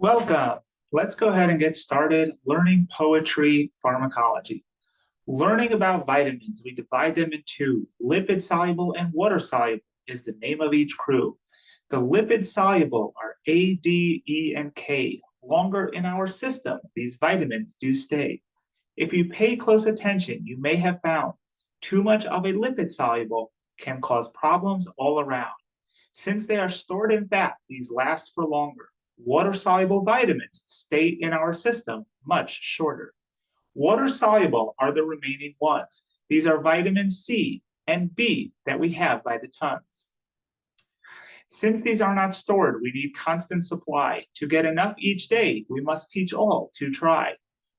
Welcome. Let's go ahead and get started learning poetry pharmacology. Learning about vitamins, we divide them into lipid soluble and water soluble is the name of each crew. The lipid soluble are A, D, E, and K. Longer in our system, these vitamins do stay. If you pay close attention, you may have found too much of a lipid soluble can cause problems all around. Since they are stored in fat, these last for longer. Water-soluble vitamins stay in our system much shorter. Water-soluble are the remaining ones. These are vitamin C and B that we have by the tons. Since these are not stored, we need constant supply. To get enough each day, we must teach all to try.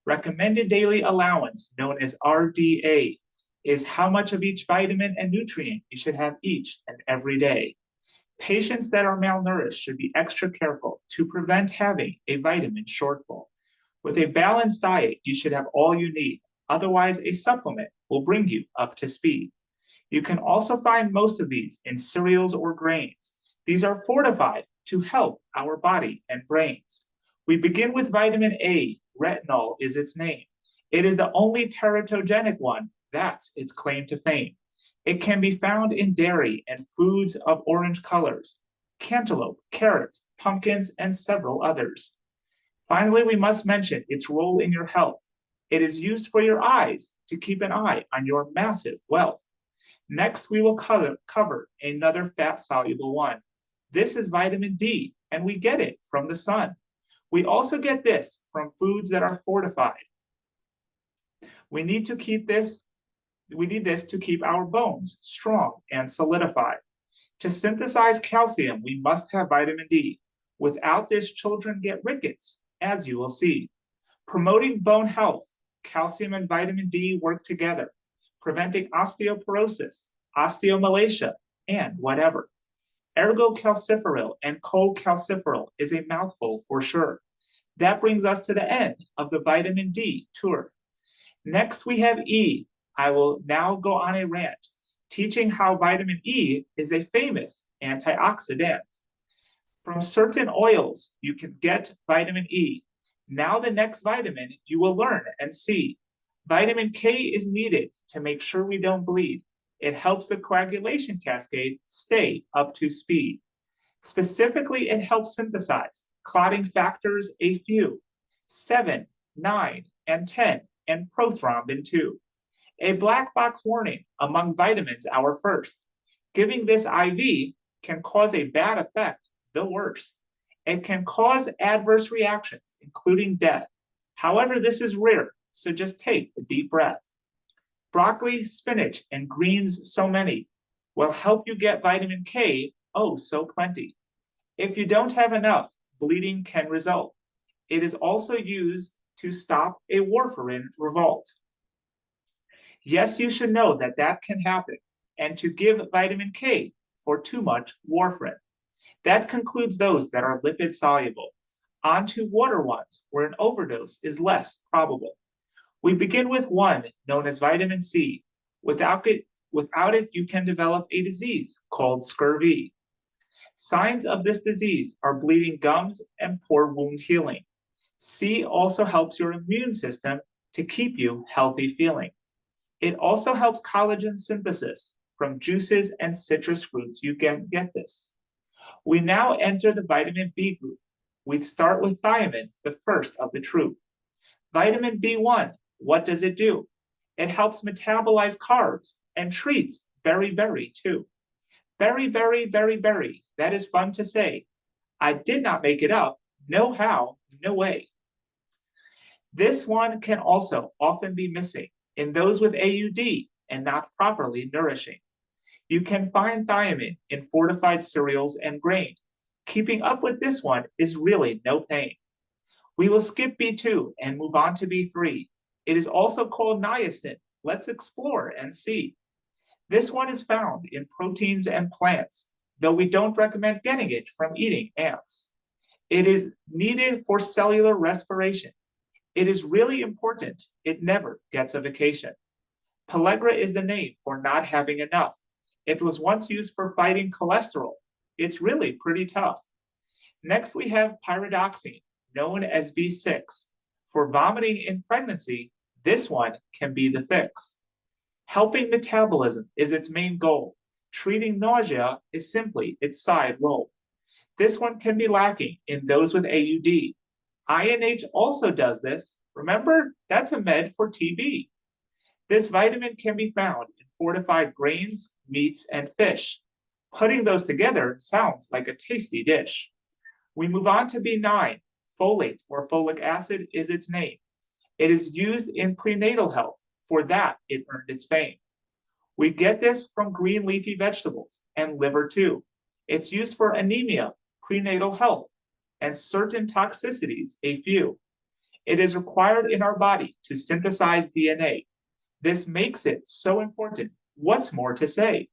Recommended daily allowance, known as RDA, is how much of each vitamin and nutrient you should have each and every day. Patients that are malnourished should be extra careful to prevent having a vitamin shortfall. With a balanced diet, you should have all you need. Otherwise, a supplement will bring you up to speed. You can also find most of these in cereals or grains. These are fortified to help our body and brains. We begin with vitamin A. Retinol is its name. It is the only teratogenic one. That's its claim to fame. It can be found in dairy and foods of orange colors, cantaloupe, carrots, pumpkins, and several others. Finally, we must mention its role in your health. It is used for your eyes to keep an eye on your massive wealth. Next, we will cover another fat-soluble one. This is vitamin D, and we get it from the sun. We also get this from foods that are fortified. We need this to keep our bones strong and solidified. To synthesize calcium, we must have vitamin D. Without this, children get rickets, as you will see. Promoting bone health, calcium and vitamin D work together, preventing osteoporosis, osteomalacia, and whatever. Ergocalciferol and cholecalciferol is a mouthful for sure. That brings us to the end of the vitamin D tour. Next, we have E. I will now go on a rant, teaching how vitamin E is a famous antioxidant. From certain oils, you can get vitamin E. Now the next vitamin you will learn and see. Vitamin K is needed to make sure we don't bleed. It helps the coagulation cascade stay up to speed. Specifically, it helps synthesize clotting factors a few, 7, 9, and 10, and prothrombin 2. A black box warning among vitamins, our first. Giving this IV can cause a bad effect, the worst. It can cause adverse reactions, including death. However, this is rare, so just take a deep breath. Broccoli, spinach, and greens, so many, will help you get vitamin K, oh so plenty. If you don't have enough, bleeding can result. It is also used to stop a warfarin revolt. Yes, you should know that that can happen, and to give vitamin K for too much warfarin. That concludes those that are lipid soluble. On to water ones, where an overdose is less probable. We begin with one known as vitamin C. Without it, you can develop a disease called scurvy. Signs of this disease are bleeding gums and poor wound healing. C also helps your immune system to keep you healthy feeling. It also helps collagen synthesis. From juices and citrus fruits, you can get this. We now enter the vitamin B group. We start with thiamine, the first of the troop. Vitamin B1, what does it do? It helps metabolize carbs and treats beriberi too. Beriberi, beriberi, that is fun to say. I did not make it up. No how, no way. This one can also often be missing in those with AUD and not properly nourishing. You can find thiamine in fortified cereals and grain. Keeping up with this one is really no pain. We will skip B2 and move on to B3. It is also called niacin. Let's explore and see. This one is found in proteins and plants, though we don't recommend getting it from eating ants. It is needed for cellular respiration. It is really important. It never gets a vacation. Pellagra is the name for not having enough. It was once used for fighting cholesterol. It's really pretty tough. Next, we have pyridoxine. known as B6. For vomiting in pregnancy, this one can be the fix. Helping metabolism is its main goal. Treating nausea is simply its side role. This one can be lacking in those with AUD. INH also does this. Remember, that's a med for TB. This vitamin can be found in fortified grains, meats, and fish. Putting those together sounds like a tasty dish. We move on to B9. Folate or folic acid is its name. It is used in prenatal health. For that, it earned its fame. We get this from green leafy vegetables and liver too. It's used for anemia, prenatal health, and certain toxicities, a few. It is required in our body to synthesize DNA. This makes it so important. What's more to say?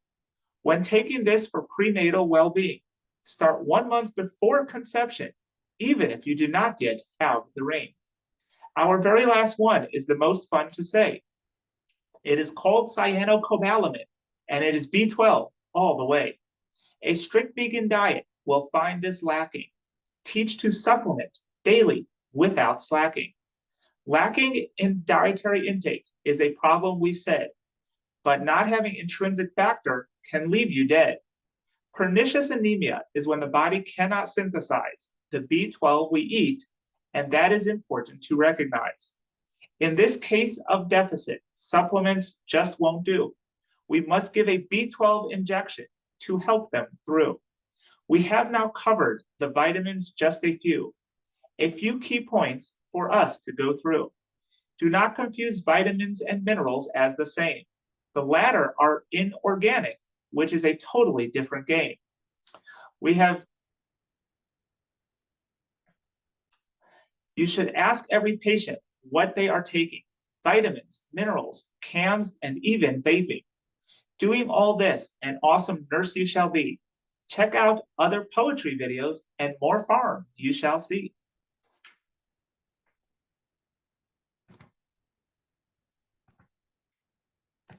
When taking this for prenatal well-being, start 1 month before conception, even if you do not yet have the ring. Our very last one is the most fun to say. It is called cyanocobalamin, and it is B12 all the way. A strict vegan diet will find this lacking. Teach to supplement daily without slacking. Lacking in dietary intake is a problem we've said, but not having intrinsic factor can leave you dead. Pernicious anemia is when the body cannot synthesize the B12 we eat, and that is important to recognize. In this case of deficit, supplements just won't do. We must give a B12 injection to help them through. We have now covered the vitamins, just a few key points for us to go through. Do not confuse vitamins and minerals as the same. The latter are inorganic, which is a totally different game. You should ask every patient what they are taking: vitamins, minerals, CAMs, and even vaping. Doing all this, an awesome nurse you shall be. Check out other poetry videos and more farm you shall see.